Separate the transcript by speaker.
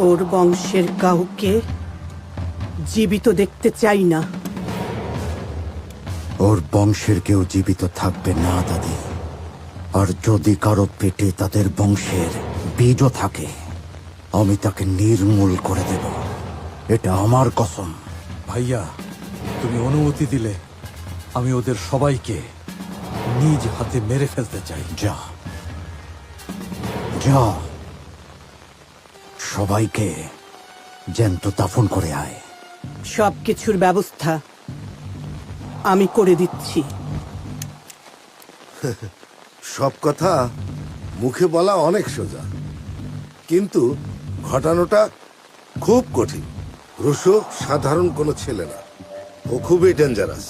Speaker 1: ওর বংশের কাউকে জীবিত দেখতে চাই না।
Speaker 2: ওর বংশের কেউ জীবিত থাকবে না দাদি। আর যদি কারো পেটে তাদের বংশের বীজও থাকে, আমি তাকে নির্মূল করে দেব। এটা আমার কসম।
Speaker 3: ভাইয়া, তুমি অনুমতি দিলে আমি ওদের সবাইকে নিজ হাতে মেরে ফেলতে চাই।
Speaker 2: যা যা, সবাইকে জ্যান্ত দাফন করে আয়।
Speaker 1: সবকিছুর ব্যবস্থা আমি করে দিচ্ছি।
Speaker 4: সব কথা মুখে বলা অনেক সোজা, কিন্তু ঘটানোটা খুব কঠিন। রুশো সাধারণ কোনো ছেলে না, ও খুবই ডেঞ্জারাস।